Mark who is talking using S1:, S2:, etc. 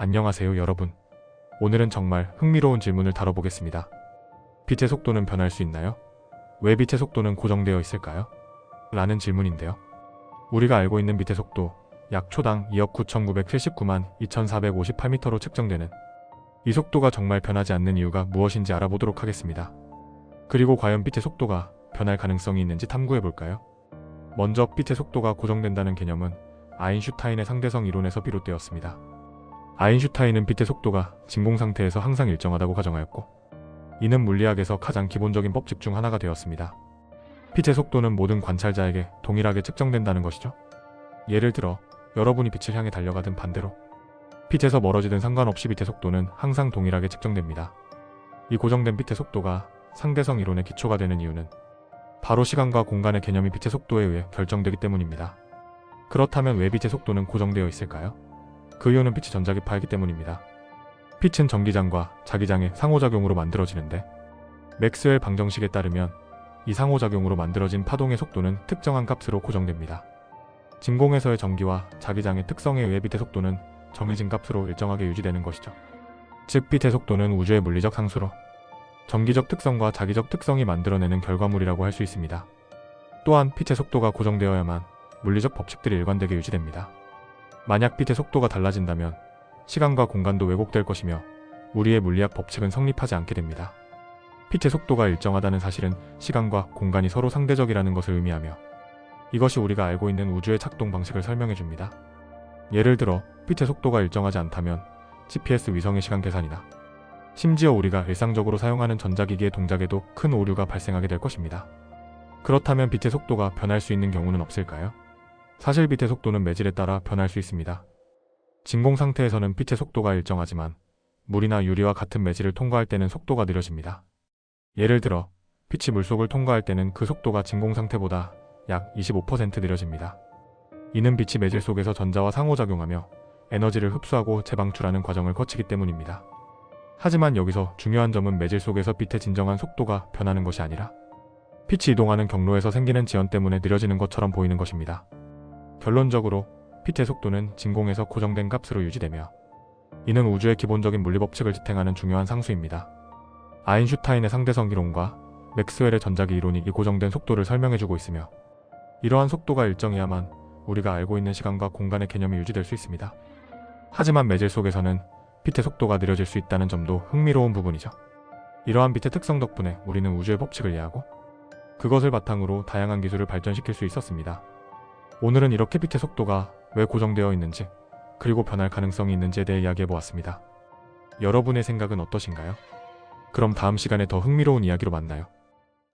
S1: 안녕하세요 여러분. 오늘은 정말 흥미로운 질문을 다뤄보겠습니다. 빛의 속도는 변할 수 있나요? 왜 빛의 속도는 고정되어 있을까요? 라는 질문인데요. 우리가 알고 있는 빛의 속도 약 초당 2억 9,979만 2,458m로 측정되는 이 속도가 정말 변하지 않는 이유가 무엇인지 알아보도록 하겠습니다. 그리고 과연 빛의 속도가 변할 가능성이 있는지 탐구해볼까요? 먼저 빛의 속도가 고정된다는 개념은 아인슈타인의 상대성 이론에서 비롯되었습니다. 아인슈타인은 빛의 속도가 진공 상태에서 항상 일정하다고 가정하였고, 이는 물리학에서 가장 기본적인 법칙 중 하나가 되었습니다. 빛의 속도는 모든 관찰자에게 동일하게 측정된다는 것이죠. 예를 들어 여러분이 빛을 향해 달려가든 반대로 빛에서 멀어지든 상관없이 빛의 속도는 항상 동일하게 측정됩니다. 이 고정된 빛의 속도가 상대성 이론의 기초가 되는 이유는 바로 시간과 공간의 개념이 빛의 속도에 의해 결정되기 때문입니다. 그렇다면 왜 빛의 속도는 고정되어 있을까요? 그 이유는 빛이 전자기파이기 때문입니다. 빛은 전기장과 자기장의 상호작용으로 만들어지는데, 맥스웰 방정식에 따르면 이 상호작용으로 만들어진 파동의 속도는 특정한 값으로 고정됩니다. 진공에서의 전기와 자기장의 특성에 의해 빛의 속도는 정해진 값으로 일정하게 유지되는 것이죠. 즉 빛의 속도는 우주의 물리적 상수로 전기적 특성과 자기적 특성이 만들어내는 결과물이라고 할 수 있습니다. 또한 빛의 속도가 고정되어야만 물리적 법칙들이 일관되게 유지됩니다. 만약 빛의 속도가 달라진다면 시간과 공간도 왜곡될 것이며 우리의 물리학 법칙은 성립하지 않게 됩니다. 빛의 속도가 일정하다는 사실은 시간과 공간이 서로 상대적이라는 것을 의미하며, 이것이 우리가 알고 있는 우주의 작동 방식을 설명해 줍니다. 예를 들어 빛의 속도가 일정하지 않다면 GPS 위성의 시간 계산이나 심지어 우리가 일상적으로 사용하는 전자기기의 동작에도 큰 오류가 발생하게 될 것입니다. 그렇다면 빛의 속도가 변할 수 있는 경우는 없을까요? 사실 빛의 속도는 매질에 따라 변할 수 있습니다. 진공 상태에서는 빛의 속도가 일정하지만 물이나 유리와 같은 매질을 통과할 때는 속도가 느려집니다. 예를 들어 빛이 물속을 통과할 때는 그 속도가 진공 상태보다 약 25% 느려집니다. 이는 빛이 매질 속에서 전자와 상호작용하며 에너지를 흡수하고 재방출하는 과정을 거치기 때문입니다. 하지만 여기서 중요한 점은 매질 속에서 빛의 진정한 속도가 변하는 것이 아니라 빛이 이동하는 경로에서 생기는 지연 때문에 느려지는 것처럼 보이는 것입니다. 결론적으로 빛의 속도는 진공에서 고정된 값으로 유지되며, 이는 우주의 기본적인 물리법칙을 지탱하는 중요한 상수입니다. 아인슈타인의 상대성 이론과 맥스웰의 전자기 이론이 이 고정된 속도를 설명해주고 있으며, 이러한 속도가 일정해야만 우리가 알고 있는 시간과 공간의 개념이 유지될 수 있습니다. 하지만 매질 속에서는 빛의 속도가 느려질 수 있다는 점도 흥미로운 부분이죠. 이러한 빛의 특성 덕분에 우리는 우주의 법칙을 이해하고 그것을 바탕으로 다양한 기술을 발전시킬 수 있었습니다. 오늘은 이렇게 빛의 속도가 왜 고정되어 있는지, 그리고 변할 가능성이 있는지에 대해 이야기해보았습니다. 여러분의 생각은 어떠신가요? 그럼 다음 시간에 더 흥미로운 이야기로 만나요.